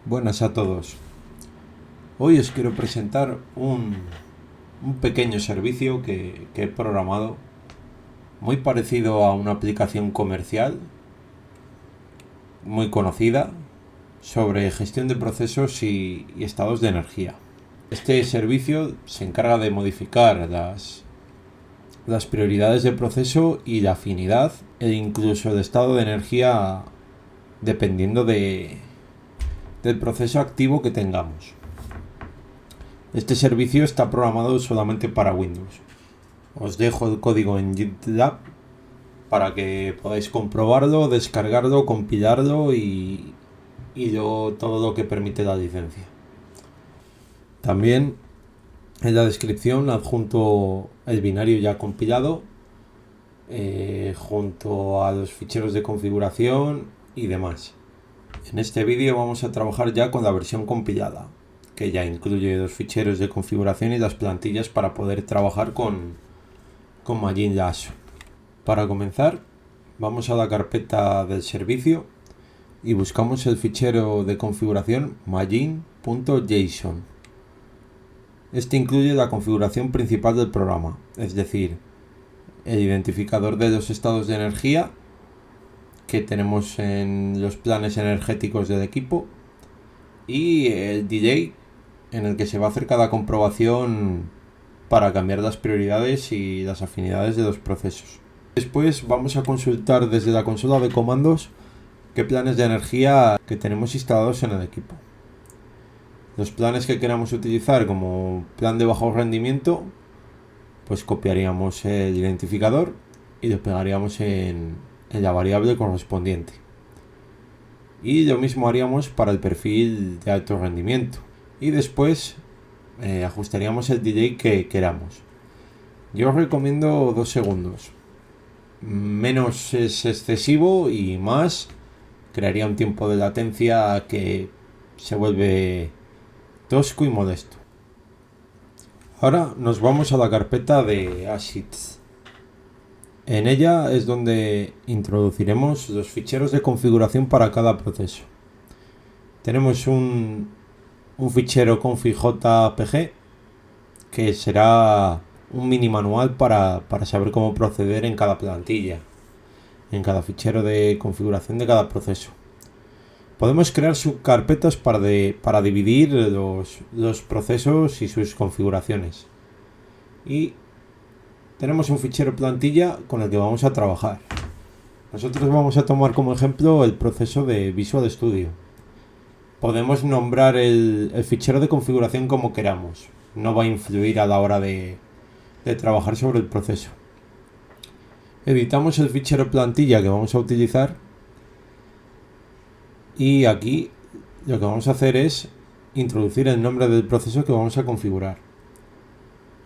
Buenas a todos. Hoy os quiero presentar un pequeño servicio que he programado, muy parecido a una aplicación comercial muy conocida sobre gestión de procesos y estados de energía. Este servicio se encarga de modificar las prioridades de proceso y la afinidad e incluso el estado de energía dependiendo del proceso activo que tengamos. Este servicio está programado solamente para Windows. Os dejo el código en GitLab para que podáis comprobarlo, descargarlo, compilarlo y todo lo que permite la licencia. También en la descripción adjunto el binario ya compilado junto a los ficheros de configuración y demás. En este vídeo vamos a trabajar ya con la versión compilada, que ya incluye los ficheros de configuración y las plantillas para poder trabajar con Magin Lasso. Para comenzar, vamos a la carpeta del servicio y buscamos el fichero de configuración magin.json. Este incluye la configuración principal del programa, es decir, el identificador de los estados de energía que tenemos en los planes energéticos del equipo y el delay en el que se va a hacer cada comprobación para cambiar las prioridades y las afinidades de los procesos. Después vamos a consultar desde la consola de comandos qué planes de energía que tenemos instalados en el equipo. Los planes que queramos utilizar como plan de bajo rendimiento, pues copiaríamos el identificador y lo pegaríamos en la variable correspondiente. Y lo mismo haríamos para el perfil de alto rendimiento. Y después ajustaríamos el delay que queramos. Yo os recomiendo 2 segundos. Menos es excesivo y más crearía un tiempo de latencia que se vuelve tosco y molesto. Ahora nos vamos a la carpeta de Assets. En ella es donde introduciremos los ficheros de configuración para cada proceso. Tenemos un fichero config.jpg que será un mini manual para saber cómo proceder en cada plantilla, en cada fichero de configuración de cada proceso. Podemos crear subcarpetas para dividir los procesos y sus configuraciones. Y tenemos un fichero plantilla con el que vamos a trabajar. Nosotros vamos a tomar como ejemplo el proceso de Visual Studio. Podemos nombrar el fichero de configuración como queramos. No va a influir a la hora de trabajar sobre el proceso. Editamos el fichero plantilla que vamos a utilizar y aquí lo que vamos a hacer es introducir el nombre del proceso que vamos a configurar.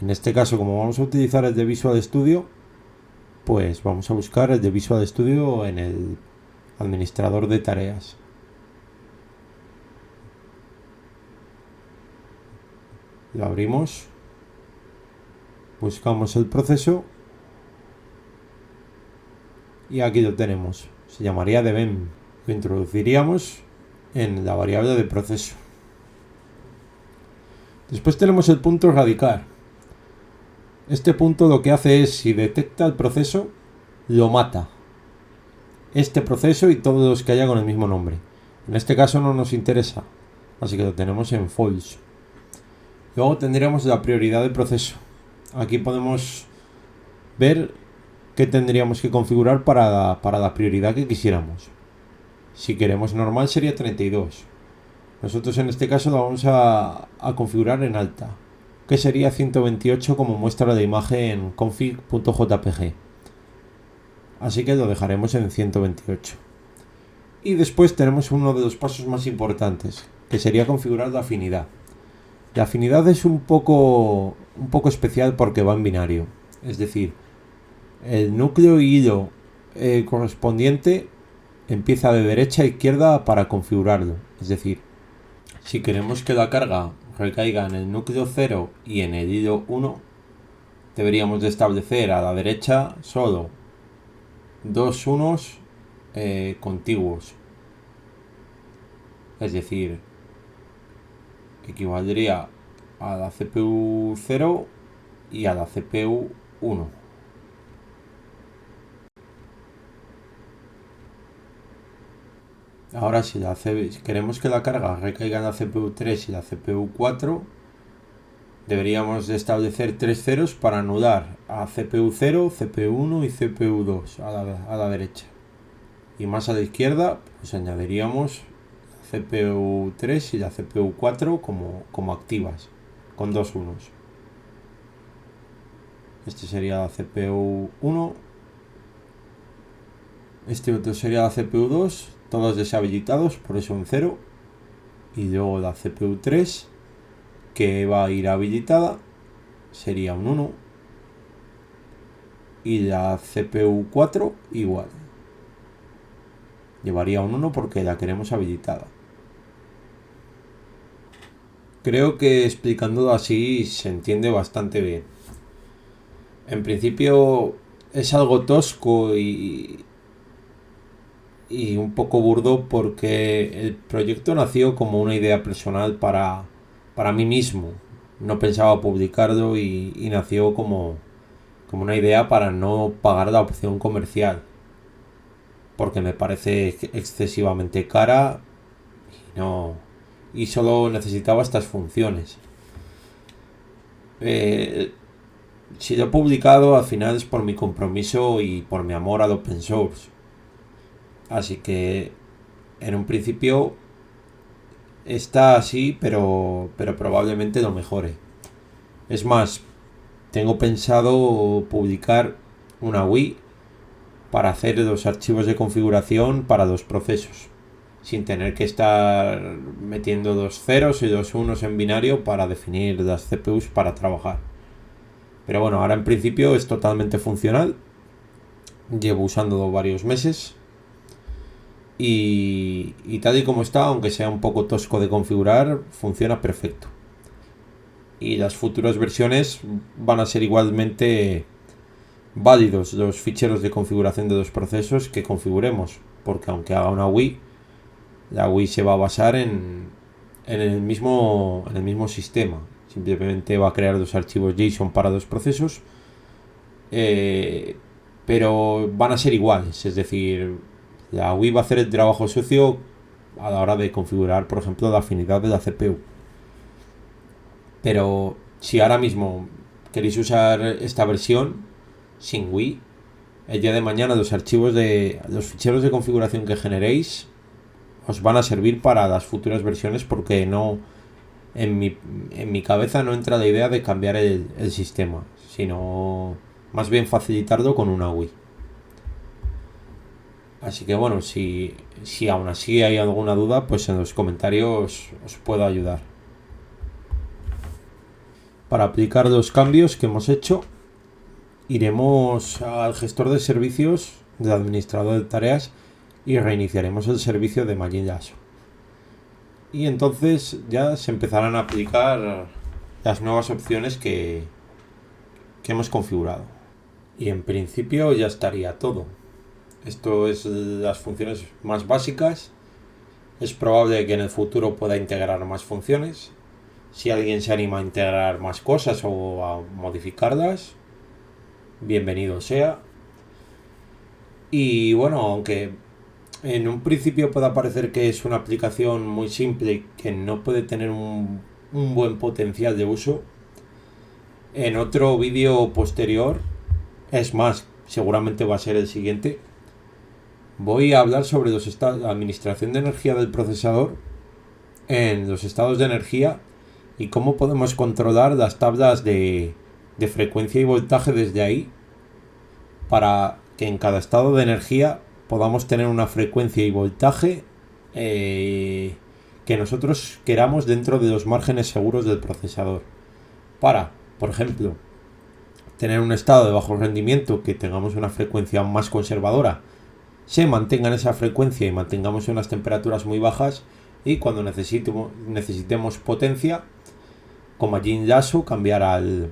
En este caso, como vamos a utilizar el de Visual Studio, pues vamos a buscar el de Visual Studio en el administrador de tareas. Lo abrimos, buscamos el proceso y aquí lo tenemos. Se llamaría Devem. Lo introduciríamos en la variable de proceso. Después tenemos el punto erradicar. Este punto lo que hace es, si detecta el proceso, lo mata. Este proceso y todos los que haya con el mismo nombre. En este caso no nos interesa, así que lo tenemos en false. Luego tendríamos la prioridad de proceso. Aquí podemos ver qué tendríamos que configurar para la prioridad que quisiéramos. Si queremos normal sería 32. Nosotros en este caso lo vamos a configurar en alta, que sería 128 como muestra la imagen config.jpg. Así que lo dejaremos en 128. Y después tenemos uno de los pasos más importantes, que sería configurar la afinidad. La afinidad es un poco especial porque va en binario. Es decir, el núcleo y hilo correspondiente empieza de derecha a izquierda para configurarlo. Es decir, si queremos que la carga recaiga en el núcleo 0 y en el hilo 1, deberíamos de establecer a la derecha solo dos unos contiguos. Es decir, equivaldría a la CPU 0 y a la CPU 1. Ahora si queremos que la carga recaiga en la CPU 3 y la CPU 4, deberíamos de establecer 3 ceros para anular a CPU 0, CPU 1 y CPU 2 a la derecha. Y más a la izquierda pues añadiríamos la CPU 3 y la CPU 4 como activas, con dos unos. Este sería la CPU 1, este otro sería la CPU 2, todos deshabilitados, por eso un 0. Y luego la CPU 3, que va a ir habilitada, sería un 1. Y la CPU 4 igual. Llevaría un 1 porque la queremos habilitada. Creo que explicándolo así se entiende bastante bien. En principio es algo tosco y un poco burdo porque el proyecto nació como una idea personal para mí mismo. No pensaba publicarlo y nació como una idea para no pagar la opción comercial. Porque me parece excesivamente cara y solo necesitaba estas funciones. Si lo he publicado al final es por mi compromiso y por mi amor al open source. Así que en un principio está así, pero probablemente lo mejore. Es más, tengo pensado publicar una GUI para hacer los archivos de configuración para los procesos, sin tener que estar metiendo 2 ceros y 2 unos en binario para definir las CPUs para trabajar. Pero bueno, ahora en principio es totalmente funcional. Llevo usándolo varios meses. Y tal y como está, aunque sea un poco tosco de configurar, funciona perfecto. Y las futuras versiones van a ser igualmente válidos los ficheros de configuración de los procesos que configuremos, porque aunque haga una GUI, la GUI se va a basar en el mismo sistema. Simplemente va a crear dos archivos JSON para dos procesos, pero van a ser iguales. Es decir, la GUI va a hacer el trabajo sucio a la hora de configurar, por ejemplo, la afinidad de la CPU. Pero si ahora mismo queréis usar esta versión sin GUI, el día de mañana los ficheros de configuración que generéis os van a servir para las futuras versiones, porque no en mi cabeza no entra la idea de cambiar el sistema, sino más bien facilitarlo con una GUI. Así que bueno, si aún así hay alguna duda, pues en los comentarios os puedo ayudar. Para aplicar los cambios que hemos hecho, iremos al gestor de servicios del administrador de tareas y reiniciaremos el servicio de Magin Lasso. Y entonces ya se empezarán a aplicar las nuevas opciones que hemos configurado. Y en principio ya estaría todo. Esto es las funciones más básicas. Es probable que en el futuro pueda integrar más funciones. Si alguien se anima a integrar más cosas o a modificarlas, bienvenido sea. Y bueno, aunque en un principio pueda parecer que es una aplicación muy simple que no puede tener un buen potencial de uso, en otro vídeo posterior, es más, seguramente va a ser el siguiente, voy a hablar sobre la administración de energía del procesador en los estados de energía y cómo podemos controlar las tablas de frecuencia y voltaje desde ahí, para que en cada estado de energía podamos tener una frecuencia y voltaje que nosotros queramos dentro de los márgenes seguros del procesador. Para, por ejemplo, tener un estado de bajo rendimiento, que tengamos una frecuencia más conservadora, se mantenga en esa frecuencia y mantengamos unas temperaturas muy bajas, y cuando necesitemos potencia, como Magin Lasso, cambiar al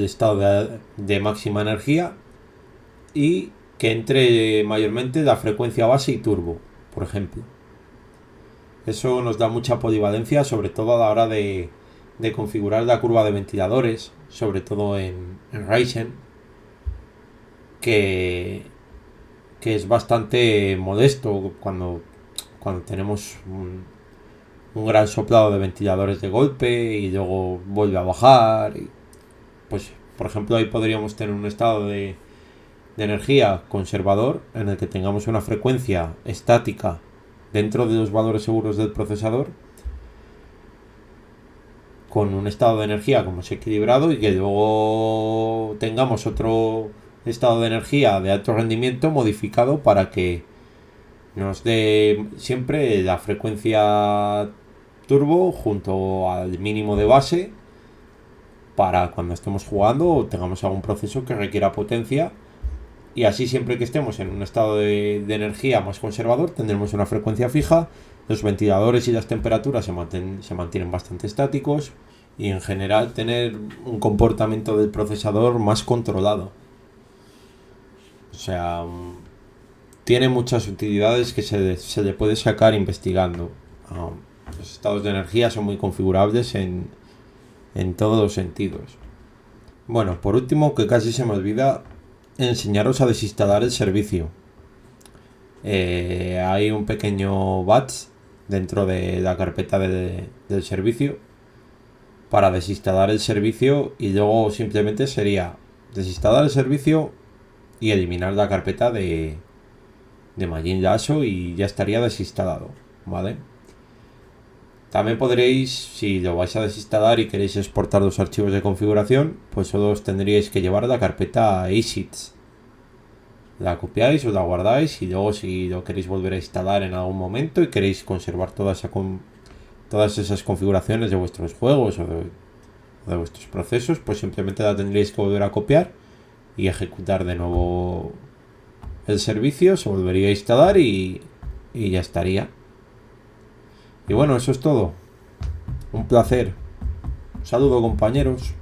estado de máxima energía y que entre mayormente la frecuencia base y turbo, por ejemplo. Eso nos da mucha polivalencia, sobre todo a la hora de configurar la curva de ventiladores, sobre todo en Ryzen, que, que es bastante molesto cuando tenemos un gran soplado de ventiladores de golpe y luego vuelve a bajar. Pues, por ejemplo, ahí podríamos tener un estado de energía conservador en el que tengamos una frecuencia estática dentro de los valores seguros del procesador, con un estado de energía como es equilibrado, y que luego tengamos otro estado de energía de alto rendimiento modificado para que nos dé siempre la frecuencia turbo junto al mínimo de base, para cuando estemos jugando o tengamos algún proceso que requiera potencia. Y así, siempre que estemos en un estado de energía más conservador, tendremos una frecuencia fija, los ventiladores y las temperaturas se mantienen bastante estáticos, y en general tener un comportamiento del procesador más controlado. O sea, tiene muchas utilidades que se le puede sacar investigando. Los estados de energía son muy configurables en todos los sentidos. Bueno, por último, que casi se me olvida, enseñaros a desinstalar el servicio. Hay un pequeño batch dentro de la carpeta del servicio para desinstalar el servicio, y luego simplemente sería desinstalar el servicio y eliminar la carpeta de Majin Lasso, y ya estaría desinstalado, ¿vale? También podréis, si lo vais a desinstalar y queréis exportar los archivos de configuración, pues solo os tendríais que llevar a la carpeta ASICS. La copiáis o la guardáis, y luego, si lo queréis volver a instalar en algún momento y queréis conservar todas esas configuraciones de vuestros juegos o de vuestros procesos, pues simplemente la tendríais que volver a copiar y ejecutar de nuevo el servicio, se volvería a instalar y ya estaría. Y bueno, eso es todo. Un placer. Un saludo, compañeros.